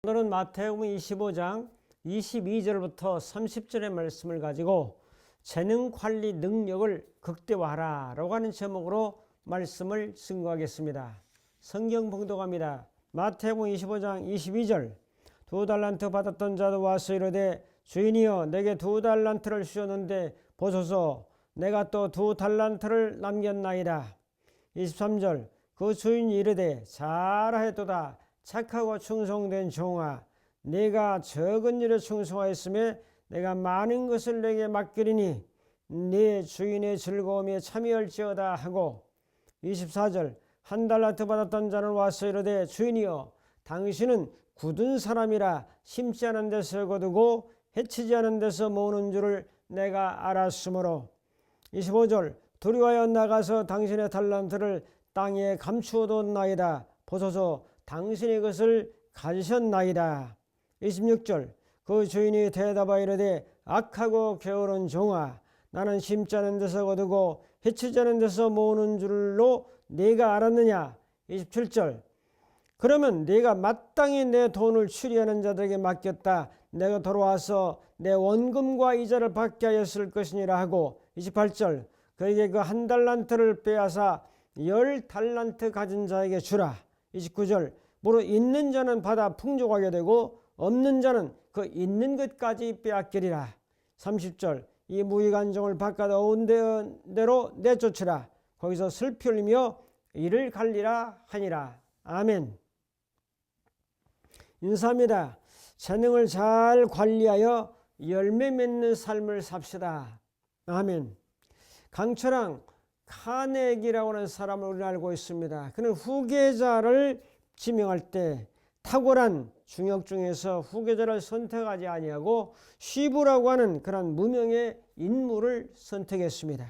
오늘은 마태복음 25장 22절부터 30절의 말씀을 가지고 재능 관리 능력을 극대화하라 라고 하는 제목으로 말씀을 증거하겠습니다. 성경 봉독합니다. 마태복음 25장 22절. 2달란트 받았던 자도 와서 이르되 주인이여 내게 2달란트를 주셨는데 보소서 내가 또 2달란트를 남겼나이다. 23절. 그 주인이 이르되 잘하였도다 착하고 충성된 종아 네가 적은 일에 충성하였으며 내가 많은 것을 내게 맡기리니 네 주인의 즐거움에 참여할지어다 하고 24절. 1달란트 받았던 자는 와서 이르되 주인이여 당신은 굳은 사람이라 심지 않은 데서 거두고 해치지 않은 데서 모으는 줄을 내가 알았으므로 25절. 두려워하여 나가서 당신의 달란트를 땅에 감추어뒀나이다. 보소서 당신의 것을 가지셨나이다. 26절. 그 주인이 대답하여 이르되 악하고 게으른 종아 나는 심지 않은 데서 거두고 해치지 않은 데서 모으는 줄로 네가 알았느냐. 27절. 그러면 네가 마땅히 내 돈을 추리하는 자들에게 맡겼다. 내가 돌아와서 내 원금과 이자를 받게 하였을 것이니라 하고 28절. 그에게 그 1달란트를 빼앗아 10달란트 가진 자에게 주라. 29절. 무릇 있는 자는 받아 풍족하게 되고 없는 자는 그 있는 것까지 빼앗기리라. 30절. 이 무익한 종을 바깥 어운 대로 내쫓으라. 거기서 슬피 흘리며 이를 갈리라 하니라. 아멘. 인사합니다. 재능을 잘 관리하여 열매 맺는 삶을 삽시다. 아멘. 강철왕 카네기라고 하는 사람을 우리는 알고 있습니다. 그는 후계자를 지명할 때 탁월한 중역 중에서 후계자를 선택하지 아니하고 시부라고 하는 그런 무명의 인물을 선택했습니다.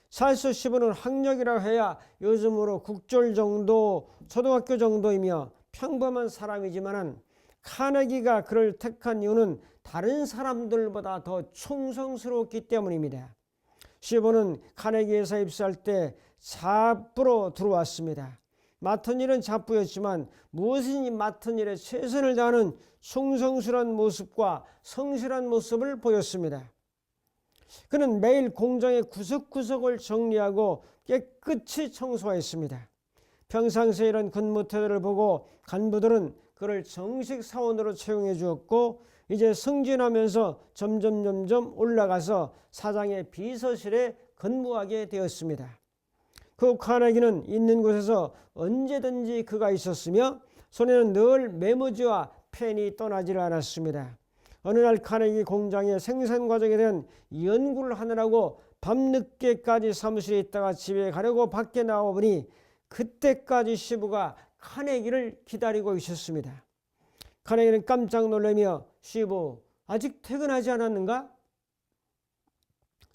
찰스 시부는 학력이라고 해야 요즘으로 국졸 정도, 초등학교 정도이며 평범한 사람이지만 카네기가 그를 택한 이유는 다른 사람들보다 더 충성스러웠기 때문입니다. 시부는 카네기에서 입사할 때 잡부로 들어왔습니다. 맡은 일은 잡부였지만 무엇인지 맡은 일에 최선을 다하는 충성스러운 모습과 성실한 모습을 보였습니다. 그는 매일 공장의 구석구석을 정리하고 깨끗이 청소했습니다. 평상시에 이런 근무 태도를 보고 간부들은 그를 정식 사원으로 채용해 주었고 이제 승진하면서 점점 올라가서 사장의 비서실에 근무하게 되었습니다. 그 카네기는 있는 곳에서 언제든지 그가 있었으며 손에는 늘 메모지와 펜이 떠나질 않았습니다. 어느 날 카네기 공장의 생산 과정에 대한 연구를 하느라고 밤늦게까지 사무실에 있다가 집에 가려고 밖에 나와보니 그때까지 시부가 카네기를 기다리고 있었습니다. 카네기는 깜짝 놀라며 시부 아직 퇴근하지 않았는가?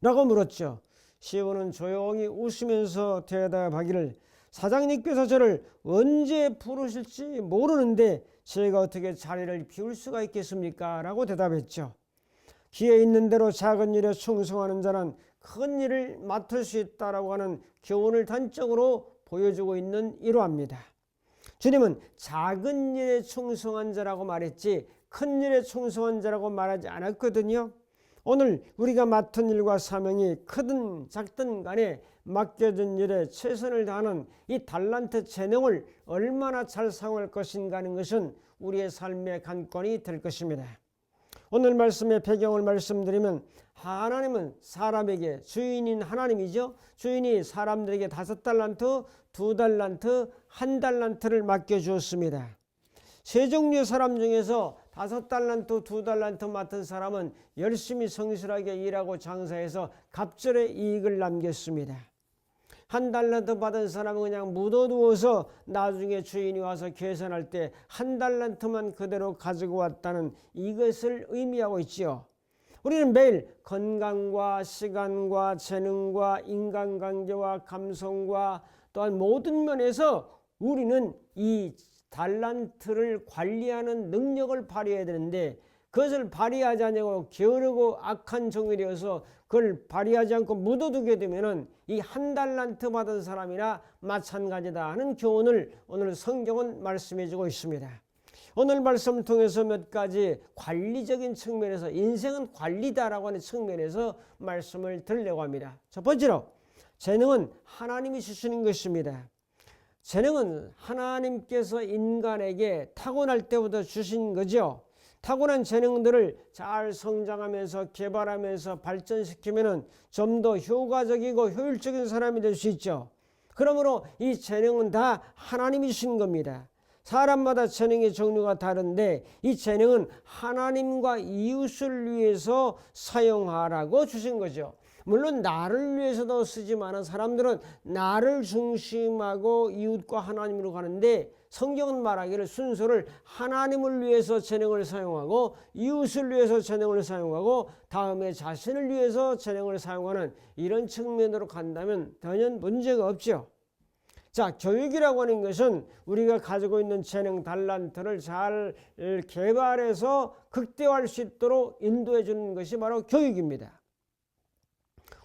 라고 물었죠. 시부는 조용히 웃으면서 대답하기를 사장님께서 저를 언제 부르실지 모르는데 제가 어떻게 자리를 비울 수가 있겠습니까? 라고 대답했죠. 기회 있는 대로 작은 일에 충성하는 자는 큰 일을 맡을 수 있다라고 하는 교훈을 단적으로 보여주고 있는 일화입니다. 주님은 작은 일에 충성한 자라고 말했지 큰 일에 충성한 자라고 말하지 않았거든요. 오늘 우리가 맡은 일과 사명이 크든 작든 간에 맡겨진 일에 최선을 다하는 이 달란트 재능을 얼마나 잘 사용할 것인가 하는 것은 우리의 삶의 관건이 될 것입니다. 오늘 말씀의 배경을 말씀드리면 하나님은 사람에게 주인인 하나님이죠. 주인이 사람들에게 5달란트, 2달란트, 1달란트를 맡겨주었습니다. 세 종류의 사람 중에서 5달란트, 2달란트 맡은 사람은 열심히 성실하게 일하고 장사해서 갑절의 이익을 남겼습니다. 1달란트 받은 사람은 그냥 묻어두어서 나중에 주인이 와서 계산할 때 1달란트만 그대로 가지고 왔다는 이것을 의미하고 있지요. 우리는 매일 건강과 시간과 재능과 인간관계와 감성과 또한 모든 면에서 우리는 이 달란트를 관리하는 능력을 발휘해야 되는데 그것을 발휘하지 않고 게으르고 악한 종이 되어서 그걸 발휘하지 않고 묻어두게 되면은 이 1달란트 받은 사람이나 마찬가지다 하는 교훈을 오늘 성경은 말씀해 주고 있습니다. 오늘 말씀을 통해서 몇 가지 관리적인 측면에서 인생은 관리다라고 하는 측면에서 말씀을 드리려고 합니다. 첫 번째로 재능은 하나님이 주시는 것입니다. 재능은 하나님께서 인간에게 타고날 때부터 주신 거죠. 타고난 재능들을 잘 성장하면서 개발하면서 발전시키면 좀 더 효과적이고 효율적인 사람이 될 수 있죠. 그러므로 이 재능은 다 하나님이 주신 겁니다. 사람마다 재능의 종류가 다른데 이 재능은 하나님과 이웃을 위해서 사용하라고 주신 거죠. 물론 나를 위해서도 쓰지만 사람들은 나를 중심하고 이웃과 하나님으로 가는데 성경은 말하기를 순서를 하나님을 위해서 재능을 사용하고 이웃을 위해서 재능을 사용하고 다음에 자신을 위해서 재능을 사용하는 이런 측면으로 간다면 전혀 문제가 없죠. 자, 교육이라고 하는 것은 우리가 가지고 있는 재능, 달란트를 잘 개발해서 극대화할 수 있도록 인도해 주는 것이 바로 교육입니다.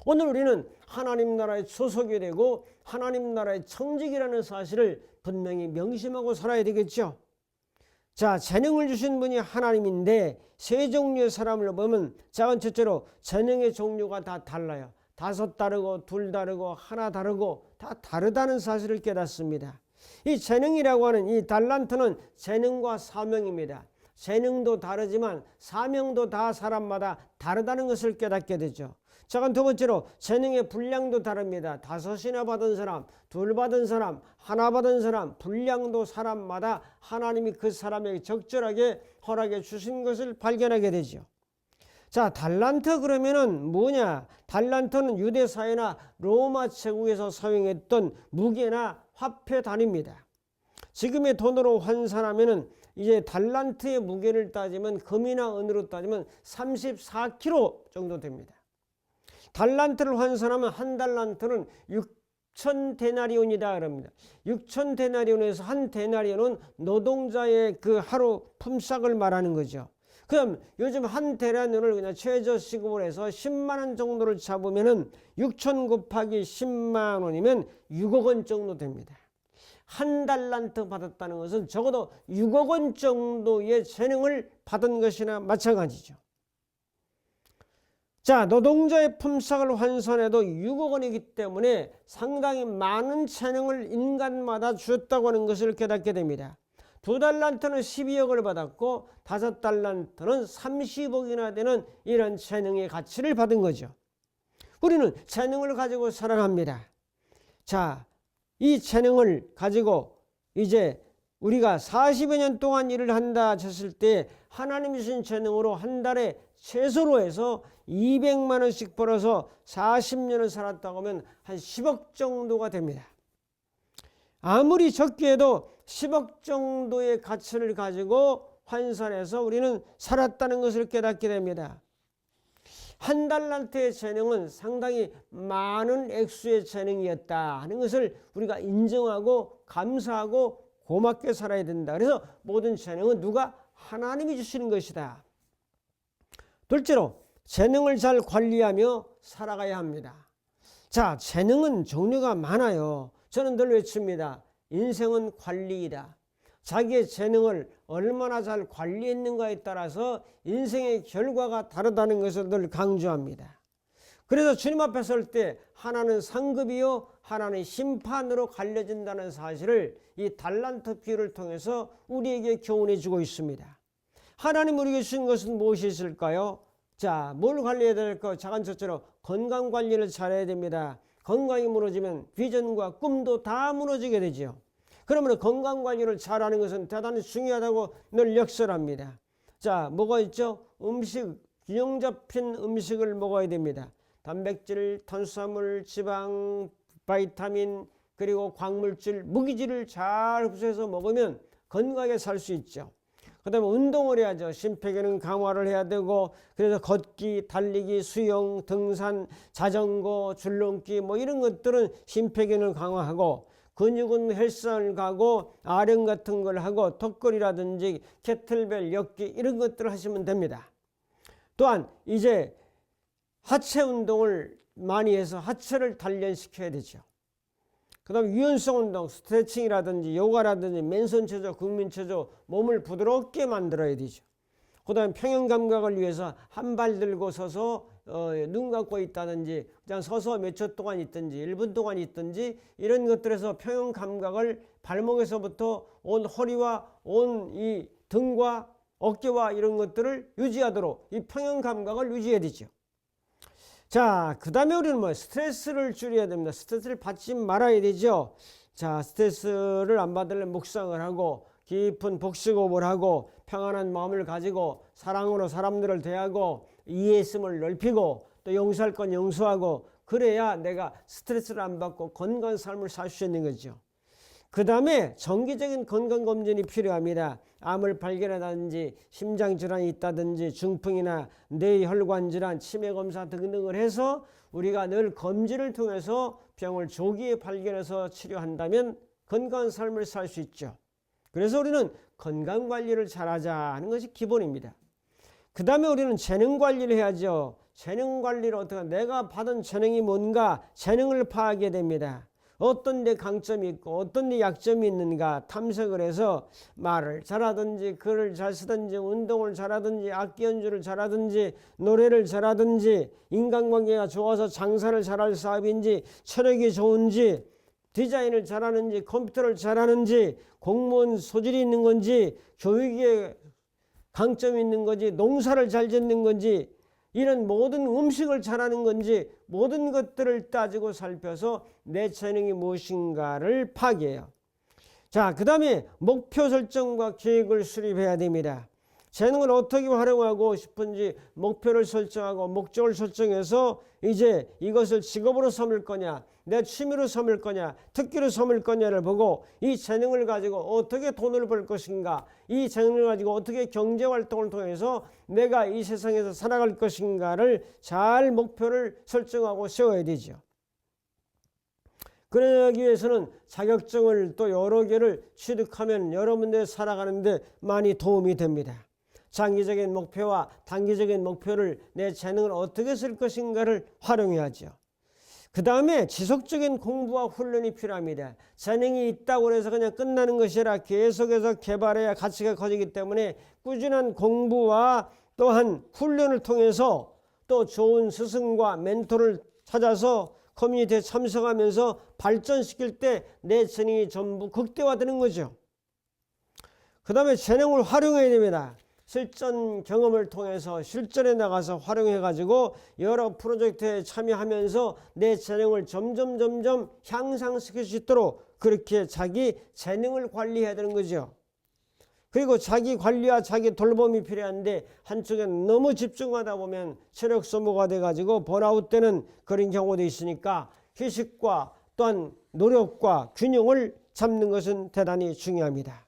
오늘 우리는 하나님 나라의 소속이 되고 하나님 나라의 청직이라는 사실을 분명히 명심하고 살아야 되겠죠. 자, 재능을 주신 분이 하나님인데 세 종류의 사람을 보면 작은 첫째로 재능의 종류가 다 달라요. 5 다르고 2 다르고 1 다르고 다 다르다는 사실을 깨닫습니다. 이 재능이라고 하는 이 달란트는 재능과 사명입니다. 재능도 다르지만 사명도 다 사람마다 다르다는 것을 깨닫게 되죠. 자, 두 번째로 재능의 분량도 다릅니다. 5이나 받은 사람, 2 받은 사람, 1 받은 사람, 분량도 사람마다 하나님이 그 사람에게 적절하게 허락해 주신 것을 발견하게 되죠. 자, 달란트 그러면은 뭐냐? 달란트는 유대사회나 로마 제국에서 사용했던 무게나 화폐 단위입니다. 지금의 돈으로 환산하면은 이제 달란트의 무게를 따지면 금이나 은으로 따지면 34kg 정도 됩니다. 달란트를 환산하면 한 달란트는 6,000데나리온이다 그럽니다. 6,000데나리온에서 한 데나리온은 노동자의 그 하루 품삯을 말하는 거죠. 그럼 요즘 한 데나리온을 그냥 최저시급으로 해서 10만 원 정도를 잡으면은 6,000 곱하기 10만 원이면 6억 원 정도 됩니다. 한 달란트 받았다는 것은 적어도 6억 원 정도의 재능을 받은 것이나 마찬가지죠. 자, 노동자의 품삯을 환산해도 6억 원이기 때문에 상당히 많은 재능을 인간마다 주었다고 하는 것을 깨닫게 됩니다. 2 달란트는 12억을 받았고 5 달란트는 30억이나 되는 이런 재능의 가치를 받은 거죠. 우리는 재능을 가지고 살아갑니다. 자, 이 재능을 가지고 이제 우리가 40여 년 동안 일을 한다 했을 때 하나님이 주신 재능으로 한 달에 최소로 해서 200만 원씩 벌어서 40년을 살았다고 하면 한 10억 정도가 됩니다. 아무리 적게 해도 10억 정도의 가치를 가지고 환산해서 우리는 살았다는 것을 깨닫게 됩니다. 한 달란트의 재능은 상당히 많은 액수의 재능이었다 하는 것을 우리가 인정하고 감사하고 고맙게 살아야 된다. 그래서 모든 재능은 누가? 하나님이 주시는 것이다. 둘째로 재능을 잘 관리하며 살아가야 합니다. 자, 재능은 종류가 많아요. 저는 늘 외칩니다. 인생은 관리이다. 자기의 재능을 얼마나 잘 관리했는가에 따라서 인생의 결과가 다르다는 것을 늘 강조합니다. 그래서 주님 앞에 설 때 하나는 상급이요 하나는 심판으로 갈려진다는 사실을 이 달란트 비유를 통해서 우리에게 교훈해 주고 있습니다. 하나님 우리에게 주신 것은 무엇이 있을까요? 자, 뭘 관리해야 될까요? 작은 첫째로 건강 관리를 잘해야 됩니다. 건강이 무너지면 비전과 꿈도 다 무너지게 되죠. 그러면 건강 관리를 잘하는 것은 대단히 중요하다고 늘 역설합니다. 자, 뭐가 있죠? 음식, 균형 잡힌 음식을 먹어야 됩니다. 단백질, 탄수화물, 지방, 바이타민, 그리고 광물질, 무기질을 잘 흡수해서 먹으면 건강하게 살 수 있죠. 그 다음에 운동을 해야죠. 심폐기능 강화를 해야 되고, 그래서 걷기, 달리기, 수영, 등산, 자전거, 줄넘기 뭐 이런 것들은 심폐기능을 강화하고, 근육은 헬스장을 가고 아령 같은 걸 하고 턱걸이라든지 캐틀벨, 역기 이런 것들을 하시면 됩니다. 또한 이제 하체 운동을 많이 해서 하체를 단련시켜야 되죠. 그 다음에 유연성 운동, 스트레칭이라든지 요가라든지 맨손 체조, 국민 체조, 몸을 부드럽게 만들어야 되죠. 그 다음에 평형 감각을 위해서 한 발 들고 서서 눈 감고 있다든지 그냥 서서 몇 초 동안 있든지 1분 동안 있든지 이런 것들에서 평형 감각을 발목에서부터 온 허리와 온 이 등과 어깨와 이런 것들을 유지하도록 이 평형 감각을 유지해야 되죠. 자, 그 다음에 우리는 뭐 스트레스를 줄여야 됩니다. 스트레스를 받지 말아야 되죠. 자, 스트레스를 안 받으려면 묵상을 하고 깊은 복식호흡을 하고 평안한 마음을 가지고 사랑으로 사람들을 대하고 이해심을 넓히고 또 용서할 건 용서하고 그래야 내가 스트레스를 안 받고 건강한 삶을 살 수 있는 거죠. 그 다음에 정기적인 건강검진이 필요합니다. 암을 발견하든지 심장질환이 있다든지 중풍이나 뇌혈관질환, 치매검사 등등을 해서 우리가 늘 검진을 통해서 병을 조기에 발견해서 치료한다면 건강한 삶을 살 수 있죠. 그래서 우리는 건강관리를 잘하자 하는 것이 기본입니다. 그 다음에 우리는 재능관리를 해야죠. 재능관리를 어떻게 내가 받은 재능이 뭔가 재능을 파악해야 됩니다. 어떤 데 강점이 있고 어떤 데 약점이 있는가 탐색을 해서 말을 잘하든지 글을 잘 쓰든지 운동을 잘하든지 악기 연주를 잘하든지 노래를 잘하든지 인간관계가 좋아서 장사를 잘할 사업인지 체력이 좋은지 디자인을 잘하는지 컴퓨터를 잘하는지 공무원 소질이 있는 건지 교육에 강점이 있는 건지 농사를 잘 짓는 건지 이런 모든 음식을 잘하는 건지 모든 것들을 따지고 살펴서 내 재능이 무엇인가를 파악해요. 자, 그 다음에 목표 설정과 계획을 수립해야 됩니다. 재능을 어떻게 활용하고 싶은지 목표를 설정하고 목적을 설정해서 이제 이것을 직업으로 삼을 거냐 내 취미로 삼을 거냐 특기로 삼을 거냐를 보고 이 재능을 가지고 어떻게 돈을 벌 것인가 이 재능을 가지고 어떻게 경제활동을 통해서 내가 이 세상에서 살아갈 것인가를 잘 목표를 설정하고 세워야 되죠. 그러기 위해서는 자격증을 또 여러 개를 취득하면 여러분들 살아가는데 많이 도움이 됩니다. 장기적인 목표와 단기적인 목표를 내 재능을 어떻게 쓸 것인가를 활용해야죠. 그 다음에 지속적인 공부와 훈련이 필요합니다. 재능이 있다고 해서 그냥 끝나는 것이 아니라 계속해서 개발해야 가치가 커지기 때문에 꾸준한 공부와 또한 훈련을 통해서 또 좋은 스승과 멘토를 찾아서 커뮤니티에 참석하면서 발전시킬 때 내 재능이 전부 극대화되는 거죠. 그 다음에 재능을 활용해야 됩니다. 실전 경험을 통해서 실전에 나가서 활용해 가지고 여러 프로젝트에 참여하면서 내 재능을 점점 향상시킬 수 있도록 그렇게 자기 재능을 관리해야 되는 거죠. 그리고 자기 관리와 자기 돌봄이 필요한데 한쪽에 너무 집중하다 보면 체력 소모가 돼 가지고 번아웃 되는 그런 경우도 있으니까 휴식과 또한 노력과 균형을 잡는 것은 대단히 중요합니다.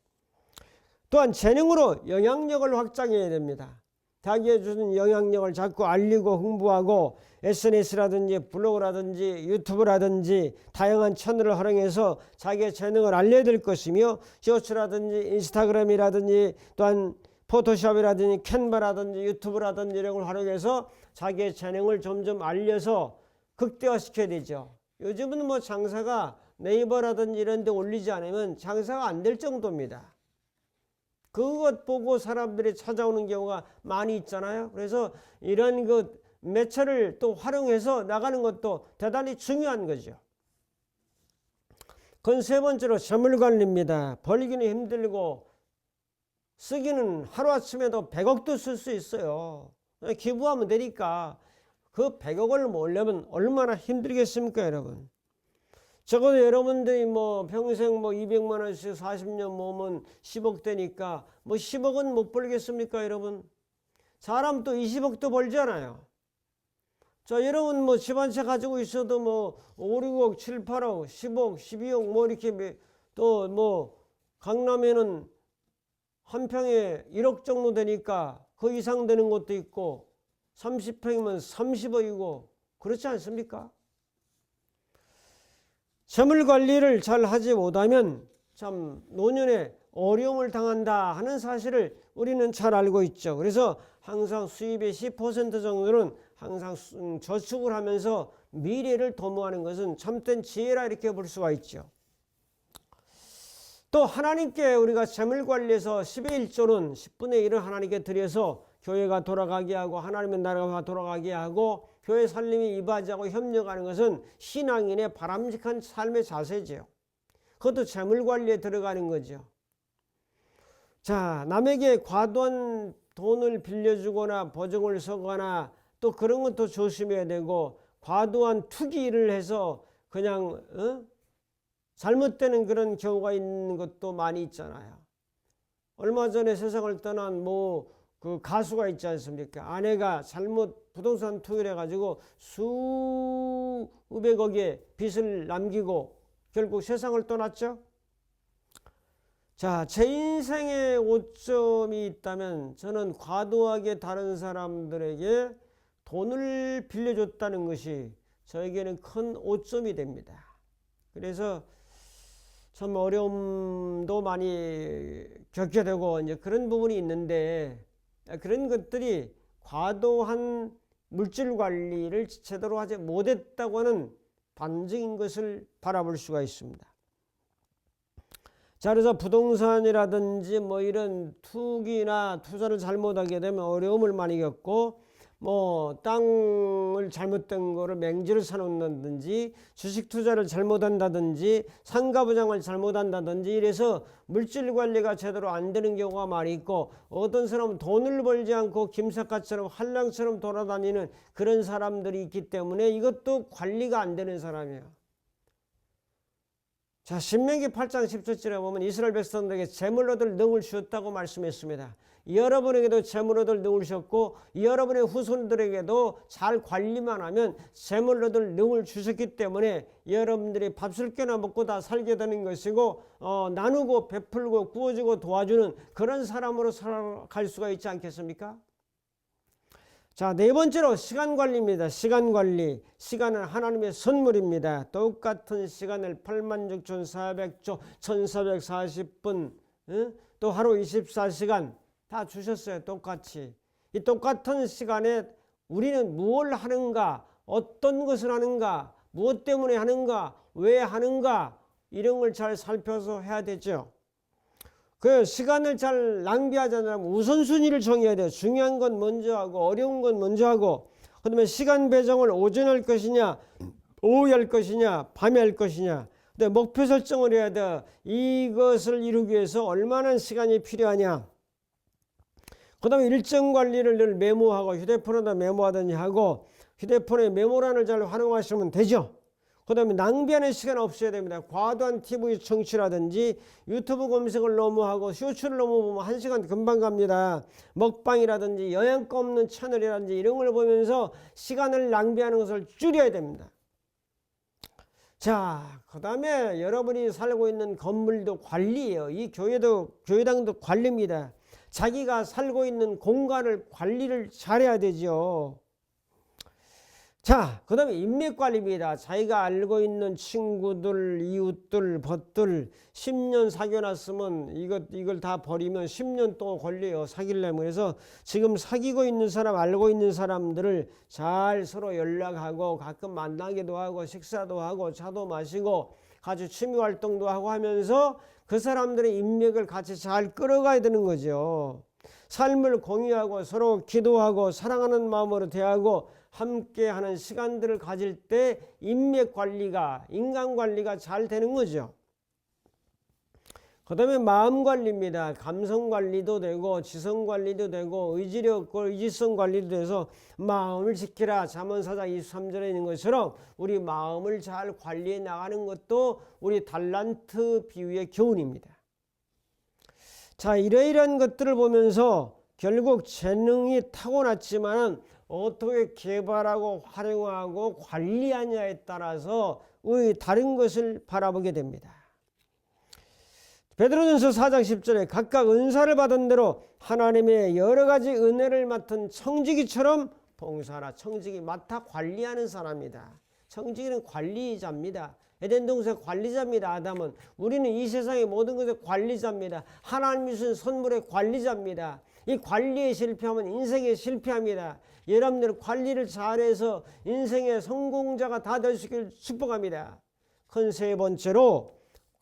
또한 재능으로 영향력을 확장해야 됩니다. 자기가 주는 영향력을 자꾸 알리고 홍보하고 SNS라든지 블로그라든지 유튜브라든지 다양한 채널을 활용해서 자기의 재능을 알려야 될 것이며 쇼츠라든지 인스타그램이라든지 또한 포토샵이라든지 캔버라든지 유튜브라든지 이런 걸 활용해서 자기의 재능을 점점 알려서 극대화시켜야 되죠. 요즘은 뭐 장사가 네이버라든지 이런 데 올리지 않으면 장사가 안 될 정도입니다. 그것 보고 사람들이 찾아오는 경우가 많이 있잖아요. 그래서 이런 그 매체를 또 활용해서 나가는 것도 대단히 중요한 거죠. 그건 세 번째로 재물관리입니다. 벌기는 힘들고 쓰기는 하루아침에도 100억도 쓸 수 있어요. 기부하면 되니까 그 100억을 모으려면 얼마나 힘들겠습니까, 여러분? 적어도 여러분들이 뭐 평생 뭐 200만 원씩 40년 모으면 10억 되니까 뭐 10억은 못 벌겠습니까, 여러분? 사람 또 20억도 벌잖아요. 자, 여러분 뭐 집 한 채 가지고 있어도 뭐 5, 6억, 7, 8억, 10억, 12억 뭐 이렇게 또 뭐 강남에는 한 평에 1억 정도 되니까 그 이상 되는 것도 있고 30평이면 30억이고 그렇지 않습니까? 재물 관리를 잘 하지 못하면 참 노년에 어려움을 당한다 하는 사실을 우리는 잘 알고 있죠. 그래서 항상 수입의 10% 정도는 항상 저축을 하면서 미래를 도모하는 것은 참된 지혜라 이렇게 볼 수가 있죠. 또 하나님께 우리가 재물 관리에서 10의 1조는 10분의 1을 하나님께 드려서 교회가 돌아가게 하고 하나님의 나라가 돌아가게 하고 교회 살림이 이바지하고 협력하는 것은 신앙인의 바람직한 삶의 자세죠. 그것도 재물 관리에 들어가는 거죠. 자, 남에게 과도한 돈을 빌려주거나 보증을 서거나 또 그런 것도 조심해야 되고, 과도한 투기를 해서 그냥 잘못되는 그런 경우가 있는 것도 많이 있잖아요. 얼마 전에 세상을 떠난 그 가수가 있지 않습니까? 아내가 잘못 부동산 투기를 해가지고 수백억의 빚을 남기고 결국 세상을 떠났죠. 자, 제 인생에 오점이 있다면 저는 과도하게 다른 사람들에게 돈을 빌려줬다는 것이 저에게는 큰 오점이 됩니다. 그래서 참 어려움도 많이 겪게 되고 이제 그런 부분이 있는데, 그런 것들이 과도한 물질 관리를 제대로 하지 못했다고 하는 반증인 것을 바라볼 수가 있습니다. 자, 그래서 부동산이라든지 이런 투기나 투자를 잘못하게 되면 어려움을 많이 겪고, 땅을 잘못된 거를 맹지를 사놓는다든지 주식 투자를 잘못한다든지 상가부장을 잘못한다든지 이래서 물질 관리가 제대로 안 되는 경우가 많이 있고, 어떤 사람은 돈을 벌지 않고 김사과처럼 한량처럼 돌아다니는 그런 사람들이 있기 때문에 이것도 관리가 안 되는 사람이에요. 자, 신명기 8장 10절에 보면 이스라엘 백성들에게 재물 얻을 능을 주었다고 말씀했습니다. 여러분에게도 재물 얻을 능을 주셨고 여러분의 후손들에게도 잘 관리만 하면 재물 얻을 능을 주셨기 때문에 여러분들이 밥술 깨나 먹고 다 살게 되는 것이고, 나누고 베풀고 구워주고 도와주는 그런 사람으로 살아갈 수가 있지 않겠습니까? 자, 네 번째로 시간 관리입니다. 시간 관리. 시간은 하나님의 선물입니다. 똑같은 시간을 86,400조 1440분 또 하루 24시간 다 주셨어요. 똑같이. 이 똑같은 시간에 우리는 무엇을 하는가, 어떤 것을 하는가, 무엇 때문에 하는가, 왜 하는가, 이런 걸 잘 살펴서 해야 되죠. 그 시간을 잘 낭비하지 않으면 우선순위를 정해야 돼요. 중요한 건 먼저 하고 어려운 건 먼저 하고, 그다음에 시간 배정을 오전에 할 것이냐 오후에 할 것이냐 밤에 할 것이냐, 근데 목표 설정을 해야 돼요. 이것을 이루기 위해서 얼마나 시간이 필요하냐. 그다음에 일정 관리를 늘 메모하고 휴대폰에다 메모하든지 하고, 휴대폰에 메모란을 잘 활용하시면 되죠. 그 다음에 낭비하는 시간 없어야 됩니다. 과도한 TV 청취라든지 유튜브 검색을 너무 하고 쇼츠를 너무 보면 1시간 금방 갑니다. 먹방이라든지 영양가 없는 채널이라든지 이런 걸 보면서 시간을 낭비하는 것을 줄여야 됩니다. 자, 그 다음에 여러분이 살고 있는 건물도 관리예요. 이 교회당도 관리입니다. 자기가 살고 있는 공간을 관리를 잘해야 되죠. 자, 그 다음에 인맥관리입니다. 자기가 알고 있는 친구들, 이웃들, 벗들 10년 사귀어놨으면 이걸 다 버리면 10년 동안 걸려요. 사귀려면. 그래서 지금 사귀고 있는 사람, 알고 있는 사람들을 잘 서로 연락하고 가끔 만나기도 하고 식사도 하고 차도 마시고 같이 취미활동도 하고 하면서 그 사람들의 인맥을 같이 잘 끌어가야 되는 거죠. 삶을 공유하고 서로 기도하고 사랑하는 마음으로 대하고 함께하는 시간들을 가질 때 인맥 관리가, 인간 관리가 잘 되는 거죠. 그 다음에 마음 관리입니다. 감성 관리도 되고 지성 관리도 되고 의지성 관리도 돼서 마음을 지키라 잠언 4장 23절에 있는 것처럼 우리 마음을 잘 관리해 나가는 것도 우리 달란트 비유의 교훈입니다. 자, 이러이러한 것들을 보면서 결국 재능이 타고났지만 어떻게 개발하고 활용하고 관리하냐에 따라서 우리 다른 것을 바라보게 됩니다. 베드로전서 4장 10절에 각각 은사를 받은 대로 하나님의 여러 가지 은혜를 맡은 청지기처럼 봉사하라. 청지기 맡아 관리하는 사람이다. 청지기는 관리자입니다. 에덴 동산 관리자입니다. 아담은. 우리는 이 세상의 모든 것의 관리자입니다. 하나님이 주신 선물의 관리자입니다. 이 관리에 실패하면 인생에 실패합니다. 여러분들 관리를 잘해서 인생의 성공자가 다 될 수 있기를 축복합니다. 큰 세 번째로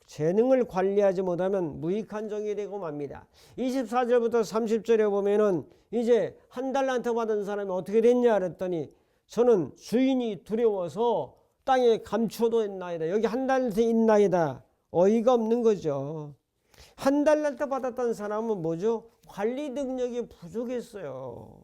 재능을 관리하지 못하면 무익한 종이 되고 맙니다. 24절부터 30절에 보면은 이제 한 달란트 받은 사람이 어떻게 됐냐 그랬더니 저는 주인이 두려워서 땅에 감춰도 있나이다. 여기 한 달란트 있나이다. 어이가 없는 거죠. 한 달란트 받았던 사람은 뭐죠? 관리 능력이 부족했어요.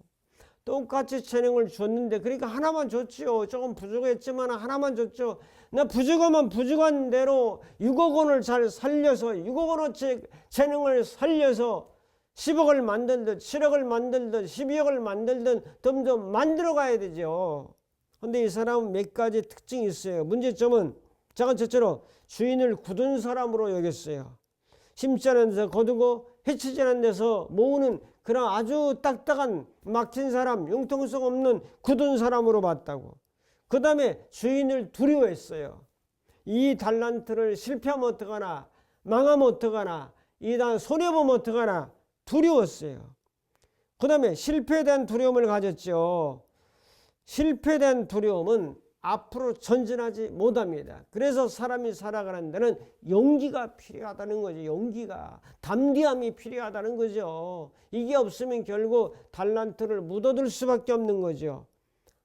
똑같이 재능을 줬는데 그러니까 하나만 줬지요. 조금 부족했지만 하나만 줬죠. 나 부족하면 부족한 대로 6억 원을 잘 살려서 6억 원어치 재능을 살려서 10억을 만들든 7억을 만들든 12억을 만들든 점점 만들어 가야 되죠. 근데 이 사람은 몇 가지 특징이 있어요. 문제점은 작은 첫째로 주인을 굳은 사람으로 여겼어요. 심지 않은 데서 거두고 해치지 않은 데서 모으는 그런 아주 딱딱한 막힌 사람, 융통성 없는 굳은 사람으로 봤다고. 그 다음에 주인을 두려워했어요. 이 달란트를 실패하면 어떡하나, 망하면 어떡하나, 손해보면 어떡하나 두려웠어요. 그 다음에 실패에 대한 두려움을 가졌죠. 실패에 대한 두려움은 앞으로 전진하지 못합니다. 그래서 사람이 살아가는 데는 용기가 필요하다는 거죠. 용기가, 담대함이 필요하다는 거죠. 이게 없으면 결국 달란트를 묻어둘 수밖에 없는 거죠.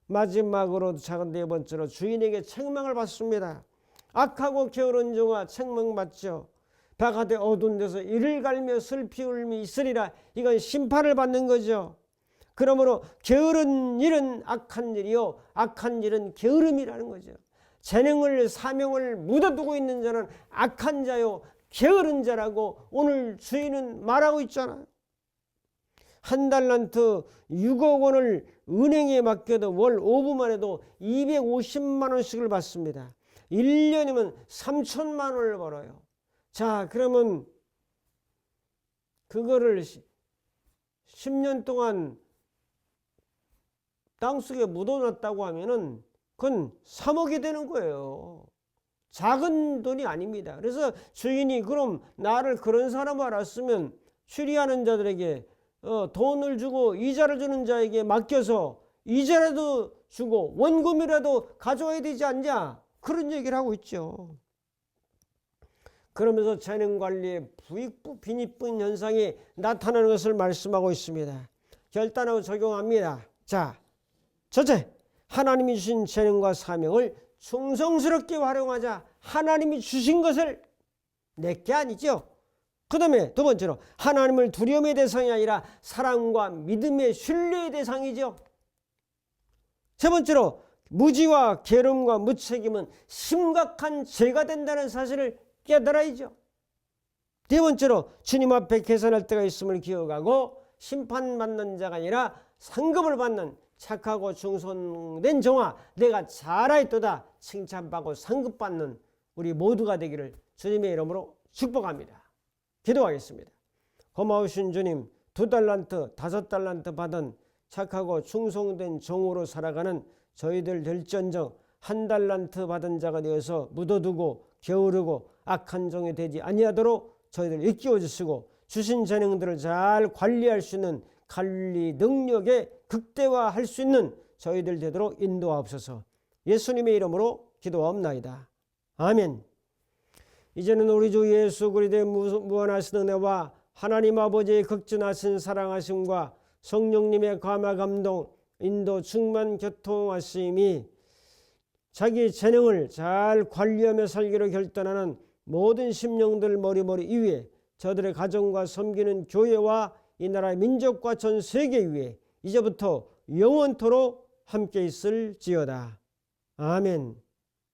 마지막으로 작은 네 번째로 주인에게 책망을 받습니다. 악하고 게으른 종아 책망받죠. 바깥에 어두운 데서 이를 갈며 슬피 울미 있으리라. 이건 심판을 받는 거죠. 그러므로 게으른 일은 악한 일이요 악한 일은 게으름이라는 거죠. 재능을 사명을 묻어두고 있는 자는 악한 자요 게으른 자라고 오늘 주인은 말하고 있잖아요. 한 달란트 6억 원을 은행에 맡겨도 월 5분만 해도 250만 원씩을 받습니다. 1년이면 3천만 원을 벌어요. 자, 그러면 그거를 10년 동안 땅속에 묻어놨다고 하면은 그건 3억이 되는 거예요. 작은 돈이 아닙니다. 그래서 주인이 그럼 나를 그런 사람 알았으면 추리하는 자들에게 돈을 주고 이자를 주는 자에게 맡겨서 이자라도 주고 원금이라도 가져와야 되지 않냐, 그런 얘기를 하고 있죠. 그러면서 재능관리에 부익부 빈익분 현상이 나타나는 것을 말씀하고 있습니다. 결단하고 적용합니다. 자, 첫째, 하나님이 주신 재능과 사명을 충성스럽게 활용하자. 하나님이 주신 것을 내게 아니죠. 그 다음에 두 번째로 하나님을 두려움의 대상이 아니라 사랑과 믿음의 신뢰의 대상이죠. 세 번째로 무지와 게으름과 무책임은 심각한 죄가 된다는 사실을 깨달아야죠. 네 번째로 주님 앞에 계산할 때가 있음을 기억하고 심판받는 자가 아니라 상급을 받는 착하고 충성된 종아 내가 잘하였도다 칭찬받고 상급받는 우리 모두가 되기를 주님의 이름으로 축복합니다. 기도하겠습니다. 고마우신 주님, 2달란트 5달란트 받은 착하고 충성된 종으로 살아가는 저희들 될지언정 1달란트 받은 자가 되어서 묻어두고 게으르고 악한 종이 되지 아니하도록 저희들 일깨워 주시고 주신 재능들을 잘 관리할 수 있는 관리 능력에 극대화할 수 있는 저희들 되도록 인도하옵소서. 예수님의 이름으로 기도하옵나이다. 아멘. 이제는 우리 주 예수 그리스도의 무한하신 은혜와 하나님 아버지의 극진하신 사랑하심과 성령님의 감화 감동 인도 충만 교통하심이 자기 재능을 잘 관리하며 살기로 결단하는 모든 심령들 머리머리 위에 저들의 가정과 섬기는 교회와 이 나라의 민족과 전 세계 위에 이제부터 영원토록 함께 있을지어다. 아멘.